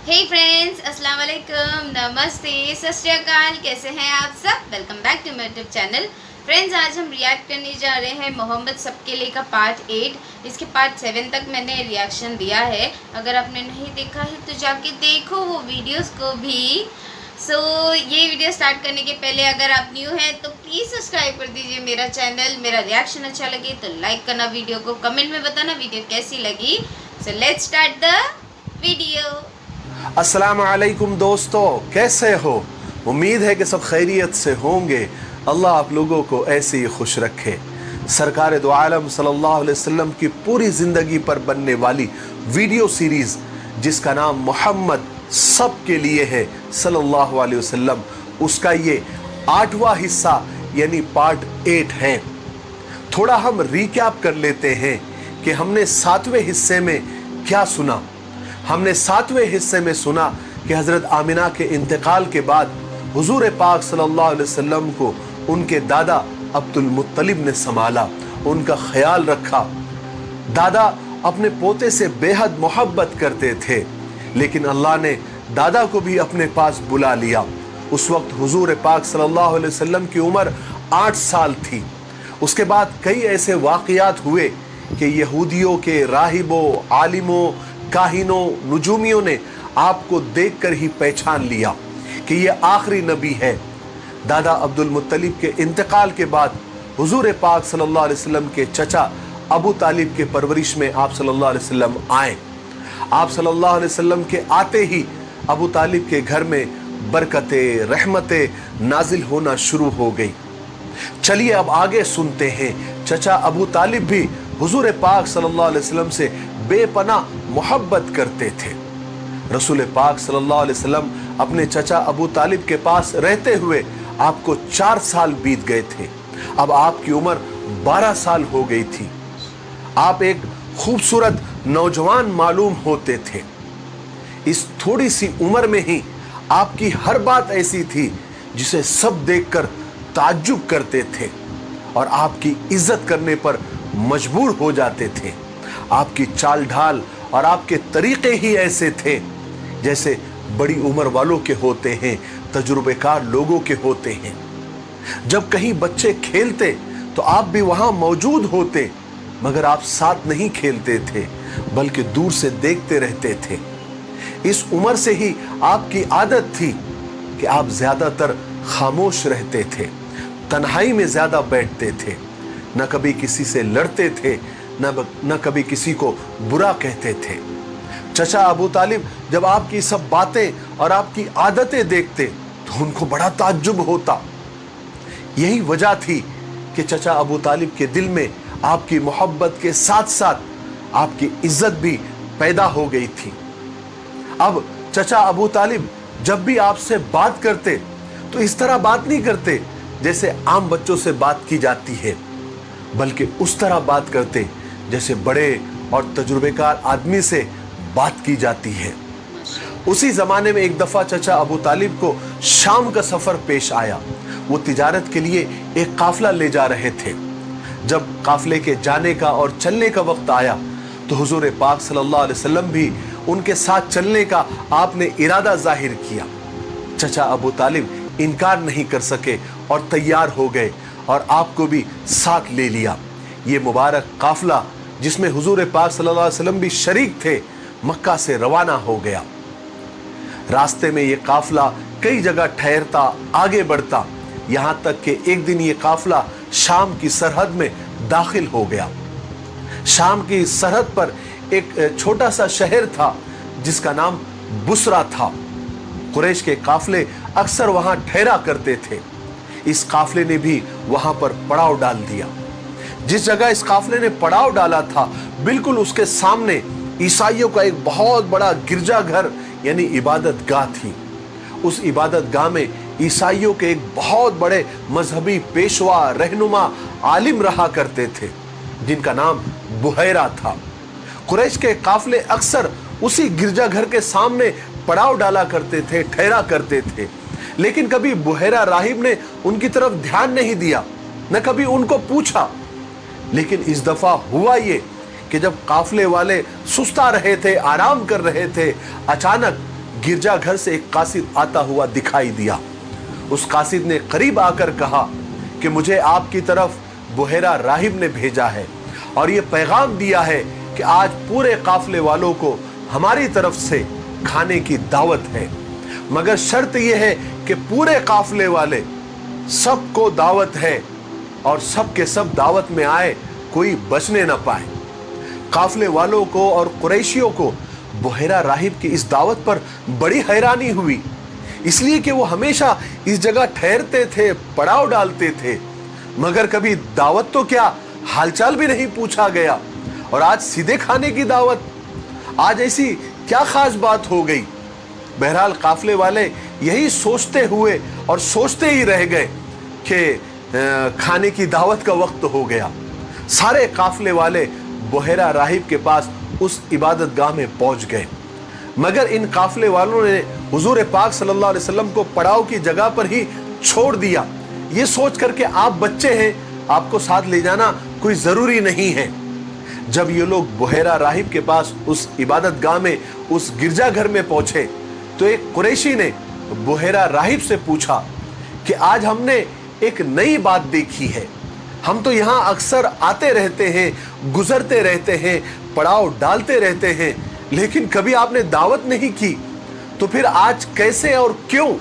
हे friends, अस्सलाम वालेकुम, नमस्ते, सत श्री अकाल। कैसे हैं आप सब? Welcome back to my YouTube channel. Friends, आज हम रिएक्ट करने जा रहे हैं मोहम्मद सबके लिए का पार्ट 8। इसके पार्ट 7 तक मैंने रिएक्शन दिया है। अगर आपने नहीं देखा है तो जाके देखो वो वीडियोस को भी। ये वीडियो स्टार्ट करने के पहले अगर आप न्यू हैं तो प्लीज़ सब्सक्राइब कर दीजिए मेरा चैनल। मेरा रिएक्शन अच्छा लगे तो लाइक करना, वीडियो को कमेंट में बताना वीडियो कैसी लगी। So let's start the video. अस्सलामु अलैकुम दोस्तों, कैसे हो? उम्मीद है कि सब खैरियत से होंगे। अल्लाह आप लोगों को ऐसे ही खुश रखे। सरकार दो आलम सल्लल्लाहु अलैहि वसल्लम की पूरी ज़िंदगी पर बनने वाली वीडियो सीरीज़ जिसका नाम मोहम्मद सब के लिए है सल्लल्लाहु अलैहि वसल्लम, उसका ये 8वां हिस्सा यानी पार्ट 8 है। थोड़ा हम रिकैप कर लेते हैं कि हमने 7वें हिस्से में क्या सुना। हमने 7वें हिस्से में सुना कि हज़रत आमिना के इंतकाल के बाद हुजूर पाक सल्लल्लाहु अलैहि वसल्लम को उनके दादा अब्दुल मुत्तलिब ने संभाला, उनका ख्याल रखा। दादा अपने पोते से बेहद मोहब्बत करते थे, लेकिन अल्लाह ने दादा को भी अपने पास बुला लिया। उस वक्त हुजूर पाक सल्लल्लाहु अलैहि वसल्लम की उम्र 8 साल थी। उसके बाद कई ऐसे वाक़यात हुए कि यहूदियों के राहिबों, आलिमों, काहिनों, नुजूमियों ने आपको देखकर ही पहचान लिया कि ये आखिरी नबी है। दादा अब्दुल मुत्तलिब के इंतकाल के बाद हुजूर पाक सल्लल्लाहु अलैहि वसल्लम के चचा अबू तालिब के परवरिश में आप सल्लल्लाहु अलैहि वसल्लम आए। आप सल्लल्लाहु अलैहि वसल्लम के आते ही अबू तालिब के घर में बरकतें, रहमतें नाजिल होना शुरू हो गई। चलिए अब आगे सुनते हैं। चचा अबू तालिब भी हुजूर पाक सल्लल्लाहु अलैहि वसल्लम से बेपनाह मोहब्बत करते थे। रसूल पाक सल्लल्लाहु अलैहि वसल्लम अपने चचा अबू तालिब के पास रहते हुए आपको 4 साल बीत गए थे। अब आपकी उम्र 12 साल हो गई थी। आप एक खूबसूरत नौजवान मालूम होते थे। इस थोड़ी सी उम्र में ही आपकी हर बात ऐसी थी जिसे सब देखकर ताज्जुब करते थे और आपकी इज्जत करने पर मजबूर हो जाते थे। आपकी चाल ढाल और आपके तरीके ही ऐसे थे जैसे बड़ी उम्र वालों के होते हैं, तजुर्बेकार लोगों के होते हैं। जब कहीं बच्चे खेलते तो आप भी वहां मौजूद होते, मगर आप साथ नहीं खेलते थे बल्कि दूर से देखते रहते थे। इस उम्र से ही आपकी आदत थी कि आप ज्यादातर खामोश रहते थे, तन्हाई में ज्यादा बैठते थे, न कभी किसी से लड़ते थे, न कभी किसी को बुरा कहते थे। चचा अबू तालिब जब आपकी सब बातें और आपकी आदतें देखते तो उनको बड़ा ताज्जुब होता। यही वजह थी कि चचा अबू तालिब के दिल में आपकी मोहब्बत के साथ साथ आपकी इज्जत भी पैदा हो गई थी। अब चचा अबू तालिब जब भी आपसे बात करते तो इस तरह बात नहीं करते जैसे आम बच्चों से बात की जाती है, बल्कि उस तरह बात करते जैसे बड़े और तजुर्बेकार आदमी से बात की जाती है। उसी जमाने में एक दफा चचा अबू तालिब को शाम का सफर पेश आया। वो तिजारत के लिए एक काफिला ले जा रहे थे। जब काफिले के जाने का और चलने का वक्त आया तो हुजूर पाक सल्लल्लाहु अलैहि वसल्लम भी उनके साथ चलने का आपने इरादा जाहिर किया। चचा अबू तालिब इनकार नहीं कर सके और तैयार हो गए और आपको भी साथ ले लिया। ये मुबारक काफिला जिसमें हुजूर पाक सल्लल्लाहु अलैहि वसल्लम भी शरीक थे, मक्का से रवाना हो गया। रास्ते में ये काफिला कई जगह ठहरता, आगे बढ़ता, यहाँ तक कि एक दिन ये काफिला शाम की सरहद में दाखिल हो गया। शाम की सरहद पर एक छोटा सा शहर था जिसका नाम बुसरा था। कुरैश के काफिले अक्सर वहां ठहरा करते थे। इस काफिले ने भी वहां पर पड़ाव डाल दिया। जिस जगह इस काफिले ने पड़ाव डाला था बिल्कुल उसके सामने ईसाइयों का एक बहुत बड़ा गिरजाघर यानी इबादत गाह थी। उस इबादत गाह में ईसाइयों के एक बहुत बड़े मजहबी पेशवा, रहनुमा, आलिम रहा करते थे जिनका नाम बुहैरा था। कुरैश के काफिले अक्सर उसी गिरजाघर के सामने पड़ाव डाला करते थे, ठहरा करते थे, लेकिन कभी बुहैरा राहिब ने उनकी तरफ ध्यान नहीं दिया, न कभी उनको पूछा। लेकिन इस दफा हुआ ये कि जब काफिले वाले सुस्ता रहे थे, आराम कर रहे थे, अचानक गिरजा घर से एक कासिद आता हुआ दिखाई दिया। उस कासिद ने करीब आकर कहा कि मुझे आपकी तरफ बुहेरा राहिब ने भेजा है और ये पैगाम दिया है कि आज पूरे काफले वालों को हमारी तरफ से खाने की दावत है, मगर शर्त यह है कि पूरे काफले वाले सबको दावत है और सब के सब दावत में आए, कोई बचने न पाए। काफले वालों को और कुरैशियों को बुहेरा राहिब की इस दावत पर बड़ी हैरानी हुई, इसलिए कि वो हमेशा इस जगह ठहरते थे, पड़ाव डालते थे, मगर कभी दावत तो क्या हालचाल भी नहीं पूछा गया, और आज सीधे खाने की दावत। आज ऐसी क्या खास बात हो गई? बहरहाल काफले वाले यही सोचते हुए और सोचते ही रह गए कि खाने की दावत का वक्त हो गया। सारे काफले वाले बुहेरा राहिब के पास उस इबादत गाह में पहुंच गए, मगर इन काफले वालों ने हुजूर पाक सल्लल्लाहु अलैहि वसल्लम को पड़ाव की जगह पर ही छोड़ दिया, ये सोच करके आप बच्चे हैं, आपको साथ ले जाना कोई जरूरी नहीं है। जब ये लोग बुहेरा राहिब के पास उस इबादत गाह में, उस गिरजा घर में पहुंचे, तो एक कुरैशी ने बुहेरा राहिब से पूछा कि आज हमने एक नई बात देखी है, हम तो यहाँ अक्सर आते रहते हैं, गुजरते रहते हैं, पड़ाव डालते रहते हैं, लेकिन कभी आपने दावत नहीं की, तो फिर आज कैसे और क्यों?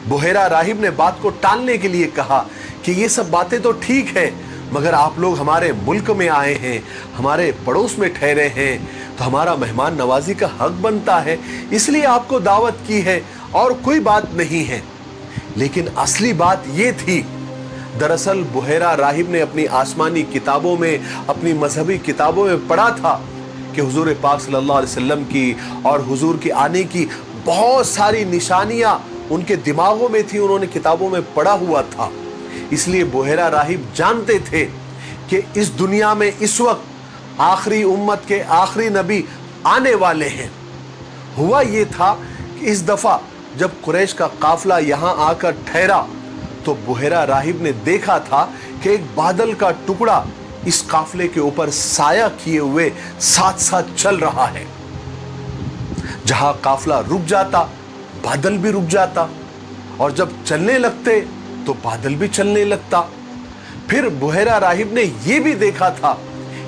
बुहेरा राहिब ने बात को टालने के लिए कहा कि ये सब बातें तो ठीक है, मगर आप लोग हमारे मुल्क में आए हैं, हमारे पड़ोस में ठहरे हैं, तो हमारा मेहमान नवाजी का हक बनता है, इसलिए आपको दावत की है और कोई बात नहीं है। लेकिन असली बात ये थी, दरअसल बुहेरा राहिब ने अपनी आसमानी किताबों में, अपनी मजहबी किताबों में पढ़ा था कि हुजूर पाक सल्लल्लाहु अलैहि वसल्लम की और हुजूर के आने की बहुत सारी निशानियां उनके दिमागों में थी, उन्होंने किताबों में पढ़ा हुआ था। इसलिए बुहेरा राहिब जानते थे कि इस दुनिया में इस वक्त आखिरी उम्मत के आखिरी नबी आने वाले हैं। हुआ ये था कि इस दफा जब कुरैश का काफला यहाँ आकर ठहरा, तो बुहेरा राहिब ने देखा था कि एक बादल का टुकड़ा इस काफले के ऊपर साया किए हुए साथ साथ चल रहा है। जहां काफला रुक जाता, बादल भी रुक जाता, और जब चलने लगते तो बादल भी चलने लगता। फिर बुहेरा राहिब ने यह भी देखा था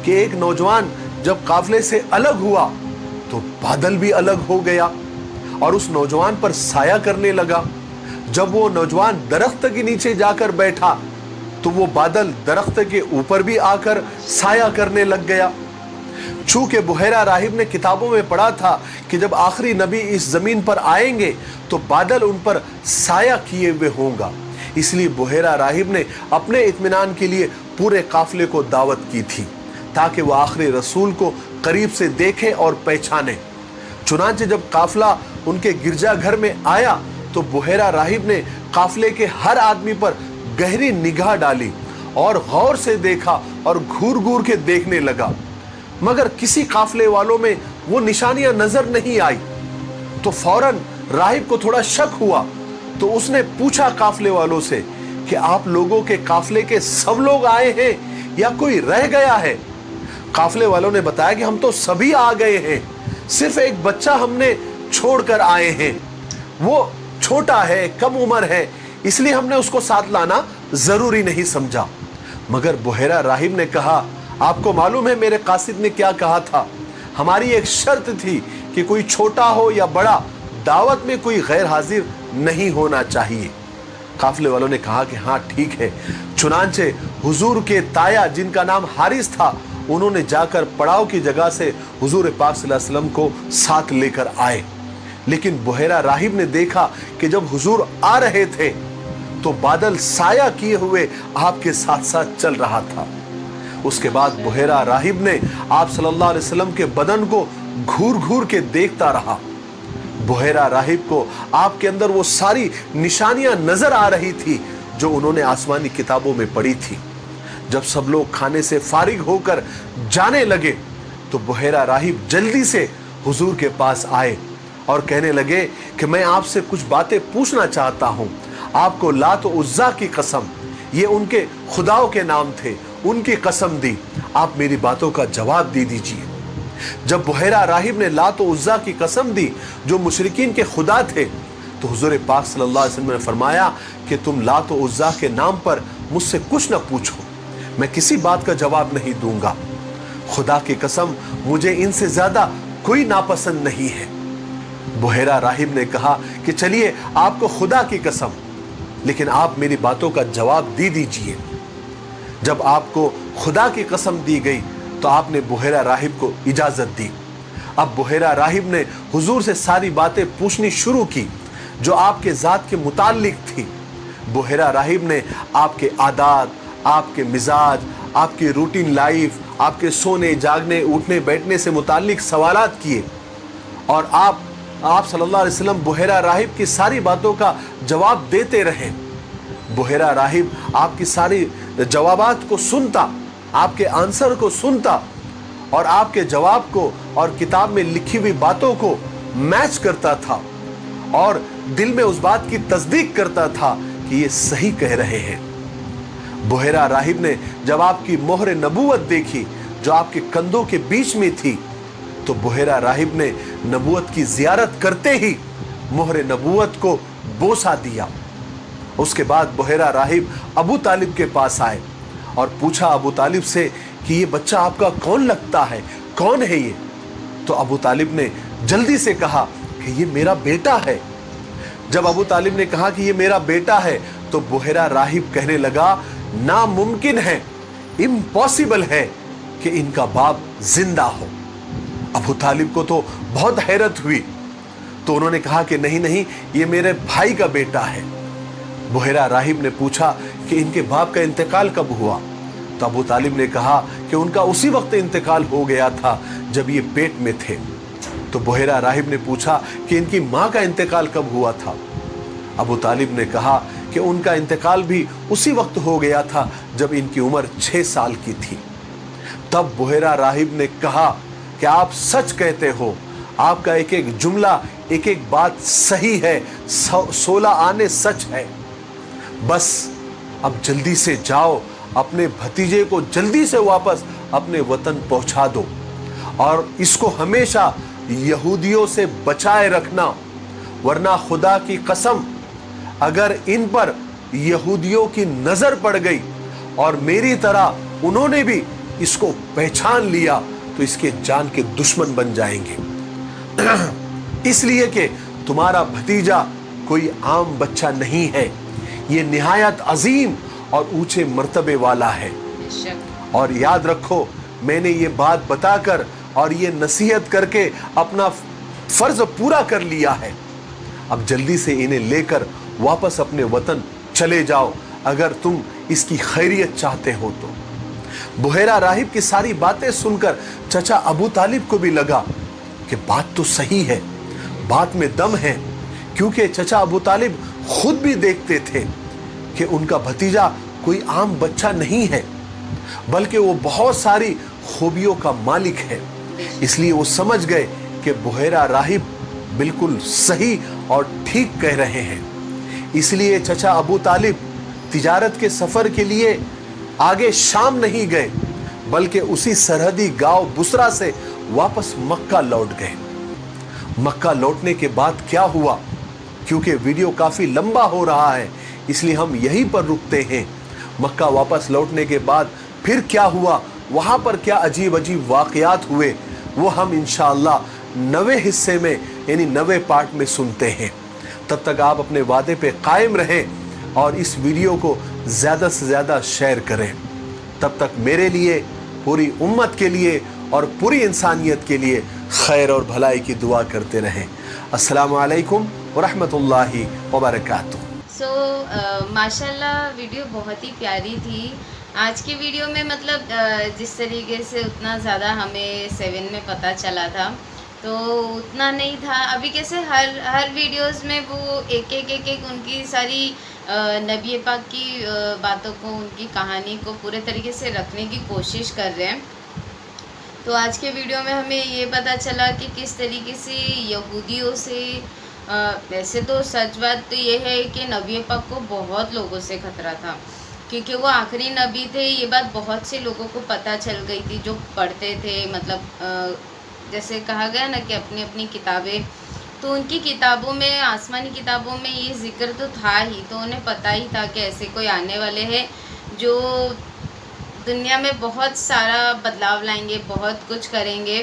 कि एक नौजवान जब काफले से अलग हुआ तो बादल भी अलग हो गया और उस नौजवान पर साया करने लगा। जब वो नौजवान दरख्त के नीचे जाकर बैठा तो वो बादल दरख्त के ऊपर भी आकर साया करने लग गया। चूंकि बुहेरा राहिब ने किताबों में पढ़ा था कि जब आखिरी नबी इस जमीन पर आएंगे तो बादल उन पर साया किए हुए होगा, इसलिए बुहेरा राहिब ने अपने इत्मीनान के लिए पूरे काफले को दावत की थी ताकि वह आखिरी रसूल को करीब से देखे और पहचाने। चुनांचे जब काफला उनके गिरजा घर में आया तो बुहेरा राहिब ने काफले के हर आदमी पर गहरी निगाह डाली और गौर से देखा और घूर घूर के देखने लगा, मगर किसी काफले वालों में वो निशानियां नजर नहीं आई। तो फौरन राहिब को थोड़ा शक हुआ, तो उसने पूछा काफले वालों से कि आप लोगों के काफले के सब लोग आए हैं या कोई रह गया है? काफले वालों ने बताया कि हम तो सभी आ गए हैं, सिर्फ एक बच्चा हमने छोड़कर आए हैं, वो छोटा है, कम उम्र है, इसलिए हमने उसको साथ लाना जरूरी नहीं समझा। मगर बुहेरा राहिब ने कहा, आपको मालूम है मेरे कासिद ने क्या कहा था? हमारी एक शर्त थी कि कोई छोटा हो या बड़ा, दावत में कोई गैर हाजिर नहीं होना चाहिए। काफले वालों ने कहा कि हाँ ठीक है। चुनांचे हुजूर के ताया जिनका नाम हारिस था, उन्होंने जाकर पड़ाव की जगह से हुजूर पाक सल्लल्लाहु अलैहि वसल्लम को साथ लेकर आए। लेकिन बुहेरा राहिब ने देखा कि जब हुजूर आ रहे थे तो बादल साया किए हुए आपके साथ साथ चल रहा था। उसके बाद बुहेरा राहिब ने आप सल्लल्लाहु अलैहि वसल्लम के बदन को घूर घूर के देखता रहा। बुहेरा राहिब को आपके अंदर वो सारी निशानियां नजर आ रही थी जो उन्होंने आसमानी किताबों में पढ़ी थी। जब सब लोग खाने से फारिग होकर जाने लगे तो बुहेरा राहिब जल्दी से हुजूर के पास आए और कहने लगे कि मैं आपसे कुछ बातें पूछना चाहता हूं। आपको लात और उज्जा की कसम, ये उनके खुदाओं के नाम थे, उनकी कसम दी, आप मेरी बातों का जवाब दे दीजिए। جب بحیرہ راہب نے لات و عزا کی قسم دی جو مشرکین کے خدا تھے تو حضور پاک صلی اللہ علیہ وسلم نے فرمایا کہ تم لات و عزا کے نام پر مجھ سے کچھ نہ پوچھو، میں کسی بات کا جواب نہیں دوں گا، خدا کی قسم مجھے ان سے زیادہ کوئی ناپسند نہیں ہے۔ بحیرہ راہب نے کہا کہ چلیے آپ کو خدا کی قسم، لیکن آپ میری باتوں کا جواب دیجئے۔ جب آپ کو خدا کی قسم دی گئی تو آپ نے بحیرہ راہب کو اجازت دی۔ اب بحیرہ راہب نے حضور سے ساری باتیں پوچھنی شروع کی جو آپ کے ذات کے متعلق تھی۔ بحیرہ راہب نے آپ کے عادات، آپ کے مزاج، آپ کی روٹین لائف، آپ کے سونے جاگنے اٹھنے بیٹھنے سے متعلق سوالات کیے، اور آپ صلی اللہ علیہ وسلم بحیرہ راہب کی ساری باتوں کا جواب دیتے رہے۔ بحیرہ راہب آپ کی ساری جوابات کو سنتا، آپ کے آنسر کو سنتا، اور آپ کے جواب کو اور کتاب میں لکھی ہوئی باتوں کو میچ کرتا تھا، اور دل میں اس بات کی تصدیق کرتا تھا کہ یہ صحیح کہہ رہے ہیں۔ بحیرہ راہب نے جب آپ کی مہر نبوت دیکھی جو آپ کے کندھوں کے بیچ میں تھی تو بحیرہ راہب نے نبوت کی زیارت کرتے ہی مہر نبوت کو بوسہ دیا۔ اس کے بعد بحیرہ راہب ابو طالب کے پاس آئے اور پوچھا ابو طالب سے کہ یہ بچہ آپ کا کون لگتا ہے، کون ہے یہ؟ تو ابو طالب نے جلدی سے کہا کہ یہ میرا بیٹا ہے۔ جب ابو طالب نے کہا کہ یہ میرا بیٹا ہے تو بحیرہ راہب کہنے لگا ناممکن ہے، امپاسبل ہے کہ ان کا باپ زندہ ہو۔ ابو طالب کو تو بہت حیرت ہوئی، تو انہوں نے کہا کہ نہیں، یہ میرے بھائی کا بیٹا ہے۔ بحیرہ راہب نے پوچھا کہ ان کے باپ کا انتقال کب ہوا؟ تو ابو طالب نے کہا کہ ان کا اسی وقت انتقال ہو گیا تھا جب یہ پیٹ میں تھے۔ تو بحیرہ راہب نے پوچھا کہ ان کی ماں کا انتقال کب ہوا تھا؟ ابو طالب نے کہا کہ ان کا انتقال بھی اسی وقت ہو گیا تھا جب ان کی عمر 6 سال کی تھی۔ تب بحیرہ راہب نے کہا کہ آپ سچ کہتے ہو، آپ کا ایک ایک جملہ، ایک ایک بات صحیح ہے، 16 آنے سچ ہے۔ بس اب جلدی سے جاؤ، اپنے بھتیجے کو جلدی سے واپس اپنے وطن پہنچا دو، اور اس کو ہمیشہ یہودیوں سے بچائے رکھنا، ورنہ خدا کی قسم اگر ان پر یہودیوں کی نظر پڑ گئی اور میری طرح انہوں نے بھی اس کو پہچان لیا تو اس کے جان کے دشمن بن جائیں گے۔ اس لیے کہ تمہارا بھتیجا کوئی عام بچہ نہیں ہے، یہ نہایت عظیم اور اونچے مرتبے والا ہے۔ اور یاد رکھو، میں نے یہ بات بتا کر اور یہ نصیحت کر کے اپنا فرض پورا کر لیا ہے۔ اب جلدی سے انہیں لے کر واپس اپنے وطن چلے جاؤ اگر تم اس کی خیریت چاہتے ہو تو۔ بحیرہ راہب کی ساری باتیں سن کر چچا ابو طالب کو بھی لگا کہ بات تو صحیح ہے، بات میں دم ہے، کیونکہ چچا ابو طالب خود بھی دیکھتے تھے کہ ان کا بھتیجا کوئی عام بچہ نہیں ہے، بلکہ وہ بہت ساری خوبیوں کا مالک ہے۔ اس لیے وہ سمجھ گئے کہ بحیرہ راہب بالکل صحیح اور ٹھیک کہہ رہے ہیں۔ اس لیے چچا ابو طالب تجارت کے سفر کے لیے آگے شام نہیں گئے، بلکہ اسی سرحدی گاؤں بسرا سے واپس مکہ لوٹ گئے۔ مکہ لوٹنے کے بعد کیا ہوا؟ کیونکہ ویڈیو کافی لمبا ہو رہا ہے اس لیے ہم یہیں پر رکتے ہیں۔ مکہ واپس لوٹنے کے بعد پھر کیا ہوا، وہاں پر کیا عجیب عجیب واقعات ہوئے، وہ ہم انشاءاللہ 9ویں حصے میں یعنی 9ویں پارٹ میں سنتے ہیں۔ تب تک آپ اپنے وعدے پہ قائم رہیں اور اس ویڈیو کو زیادہ سے زیادہ شیئر کریں۔ تب تک میرے لیے، پوری امت کے لیے اور پوری انسانیت کے لیے خیر اور بھلائی کی دعا کرتے رہیں۔ السلام علیکم ورحمۃ اللہ وبرکاتہ۔ ماشاءاللہ ویڈیو بہت ہی پیاری تھی۔ آج کی ویڈیو میں مطلب جس طریقے سے اتنا زیادہ ہمیں 7 میں پتہ چلا تھا تو اتنا نہیں تھا۔ ابھی کیسے ہر ویڈیوز میں وہ ایک ایک ان کی ساری نبی پاک کی باتوں کو، ان کی کہانی کو پورے طریقے سے رکھنے کی کوشش کر رہے ہیں۔ تو آج کے ویڈیو میں ہمیں یہ پتہ چلا کہ کس طریقے سے یہودیوں سے، ویسے تو سچ بات تو یہ ہے کہ نبی پاک کو بہت لوگوں سے خطرہ تھا، کیونکہ وہ آخری نبی تھے۔ یہ بات بہت سے لوگوں کو پتہ چل گئی تھی جو پڑھتے تھے، مطلب جیسے کہا گیا نا کہ اپنی اپنی کتابیں، تو ان کی کتابوں میں، آسمانی کتابوں میں یہ ذکر تو تھا ہی، تو انہیں پتہ ہی تھا کہ ایسے کوئی آنے والے ہیں جو دنیا میں بہت سارا بدلاؤ لائیں گے، بہت کچھ کریں گے،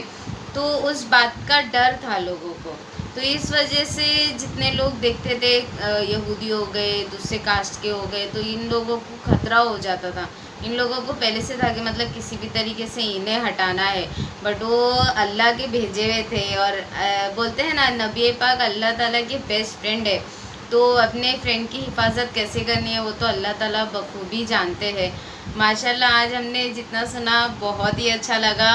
تو اس بات کا ڈر تھا لوگوں کو۔ تو اس وجہ سے جتنے لوگ دیکھتے تھے یہودی ہو گئے، دوسرے کاسٹ کے ہو گئے، تو ان لوگوں کو خطرہ ہو جاتا تھا، ان لوگوں کو پہلے سے تھا کہ مطلب کسی بھی طریقے سے انہیں ہٹانا ہے، بٹ وہ اللہ کے بھیجے ہوئے تھے، اور بولتے ہیں نا نبی پاک اللہ تعالیٰ کے بیسٹ فرینڈ ہے، تو اپنے فرینڈ کی حفاظت کیسے کرنی ہے وہ تو اللہ تعالیٰ بخوبی جانتے ہیں۔ ماشاءاللہ آج ہم نے جتنا سنا بہت ہی اچھا لگا۔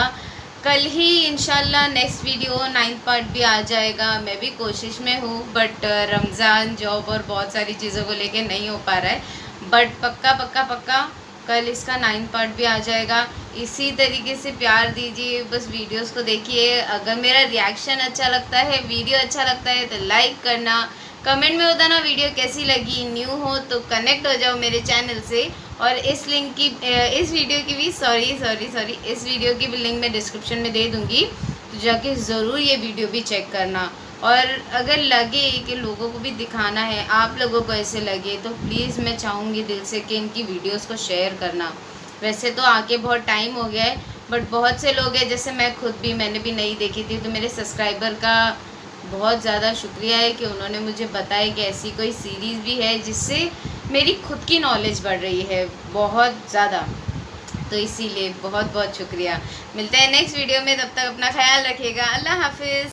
کل ہی انشاءاللہ نیکسٹ ویڈیو 9th پارٹ بھی آ جائے گا، میں بھی کوشش میں ہوں، بٹ رمضان، جاب اور بہت ساری چیزوں کو لے کے نہیں ہو پا رہا ہے، بٹ پکا کل اس کا 9th پارٹ بھی آ جائے گا۔ اسی طریقے سے پیار دیجیے، بس ویڈیوز کو دیکھیے، اگر میرا ریاکشن اچھا لگتا ہے، ویڈیو اچھا لگتا ہے تو لائک کرنا، کمنٹ میں بتانا ویڈیو کیسی لگی، نیو ہو تو کنیکٹ ہو جاؤ میرے چینل سے، اور اس لنک کی اس ویڈیو کی بھی اس ویڈیو کی بھی لنک میں ڈسکرپشن میں دے دوں گی، تو جا کے ضرور یہ ویڈیو بھی چیک کرنا، اور اگر لگے کہ لوگوں کو بھی دکھانا ہے، آپ لوگوں کو ایسے لگے تو پلیز میں چاہوں گی دل سے کہ ان کی ویڈیوز کو شیئر کرنا۔ ویسے تو آ کے بہت ٹائم ہو گیا ہے، بٹ بہت سے لوگ ہیں، جیسے میں خود بھی، میں نے بھی نہیں دیکھی تھی، تو میرے سبسکرائبر کا بہت زیادہ شکریہ ہے کہ انہوں نے مجھے بتایا کہ ایسی کوئی سیریز بھی ہے جس سے میری خود کی نالج بڑھ رہی ہے بہت زیادہ، تو اسی لیے بہت شکریہ۔ ملتے ہیں نیکسٹ ویڈیو میں، تب تک اپنا خیال رکھیے گا، اللہ حافظ۔